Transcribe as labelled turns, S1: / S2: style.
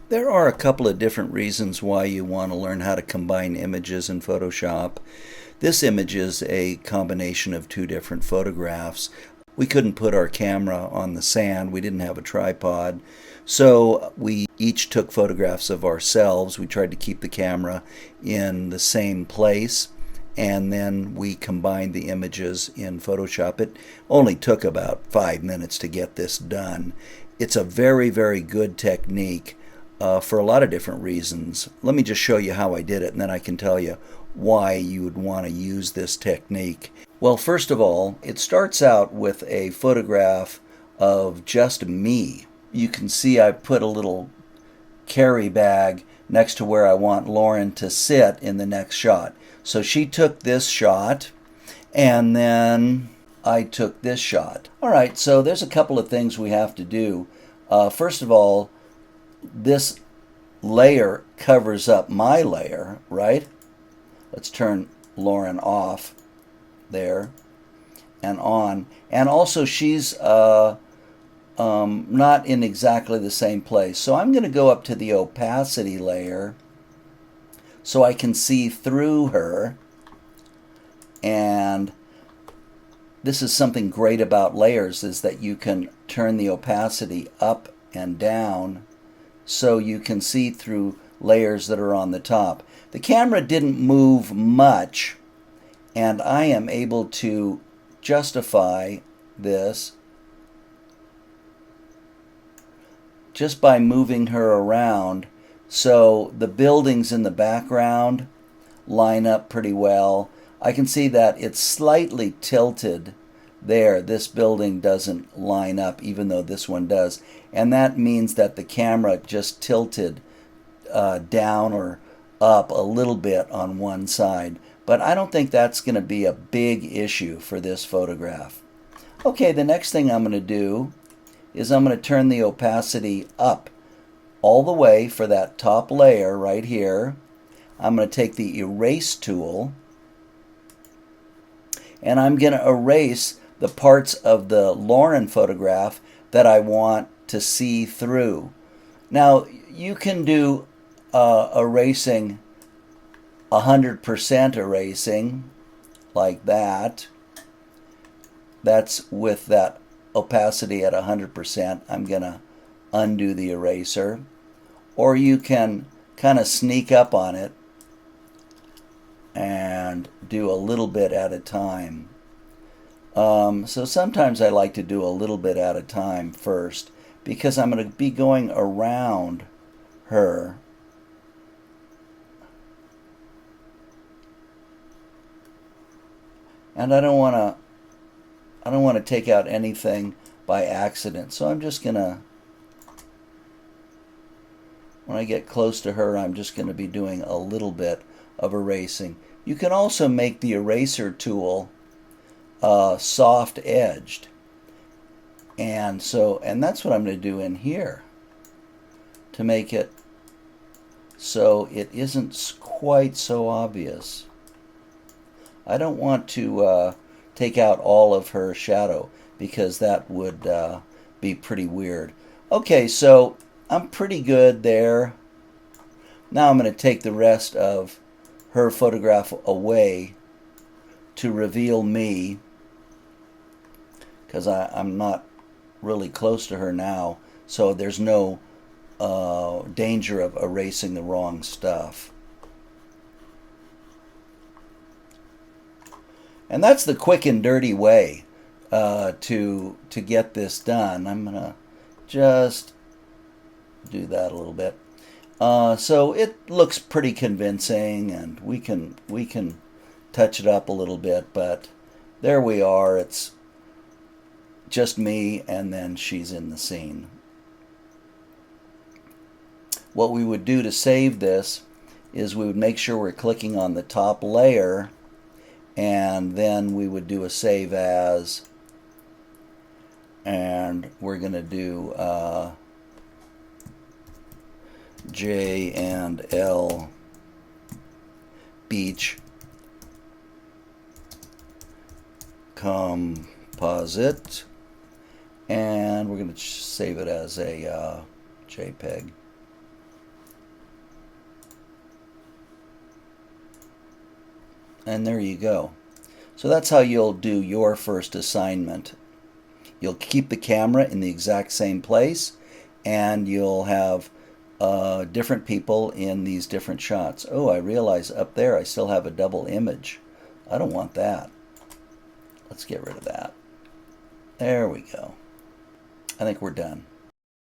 S1: There are a couple of different reasons why you want to learn how to combine images in Photoshop. This image is a combination of two different photographs. We couldn't put our camera on the sand. We didn't have a tripod. So we each took photographs of ourselves. We tried to keep the camera in the same place, and then we combined the images in Photoshop. It only took about 5 minutes to get this done. It's a very, very good technique for a lot of different reasons. Let me just show you how I did it, and then I can tell you why you would want to use this technique. Well, first of all, it starts out with a photograph of just me. You can see I put a little carry bag next to where I want Lauren to sit in the next shot. So she took this shot, and then I took this shot. All right, so there's a couple of things we have to do. First of all, this layer covers up my layer, right? Let's turn Lauren off there and on. And also she's not in exactly the same place. So I'm going to go up to the opacity layer so I can see through her. And this is something great about layers, is that you can turn the opacity up and down so you can see through layers that are on the top. The camera didn't move much, and I am able to justify this just by moving her around. So the buildings in the background line up pretty well. I can see that it's slightly tilted there. This building doesn't line up, even though this one does. And that means that the camera just tilted down or up a little bit on one side. But I don't think that's going to be a big issue for this photograph. Okay, the next thing I'm going to do is I'm going to turn the opacity up all the way for that top layer right here. I'm going to take the erase tool, and I'm going to erase the parts of the Lauren photograph that I want to see through. Now, you can do erasing 100% erasing like that. That's with that opacity at 100%. I'm going to undo the eraser. Or you can kind of sneak up on it and do a little bit at a time. So sometimes I like to do a little bit at a time first, because I'm going to be going around her. And I don't want to take out anything by accident. So I'm just going to, when I get close to her, I'm just going to be doing a little bit of erasing. You can also make the eraser tool soft edged. And that's what I'm going to do in here to make it so it isn't quite so obvious. I don't want to take out all of her shadow, because that would be pretty weird. Okay, so I'm pretty good there. Now I'm going to take the rest of her photograph away to reveal me, because I'm not really close to her now, so there's no danger of erasing the wrong stuff. And that's the quick and dirty way to get this done. I'm gonna just do that a little bit. So it looks pretty convincing, and we can touch it up a little bit, but there we are. It's just me, and then she's in the scene. What we would do to save this is we would make sure we're clicking on the top layer, and then we would do a save as, and we're going to do J and L Beach Composite, and we're going to save it as a JPEG. And there you go. So that's how you'll do your first assignment. You'll keep the camera in the exact same place, and you'll have different people in these different shots. Oh, I realize up there I still have a double image. I don't want that. Let's get rid of that. There we go. I think we're done.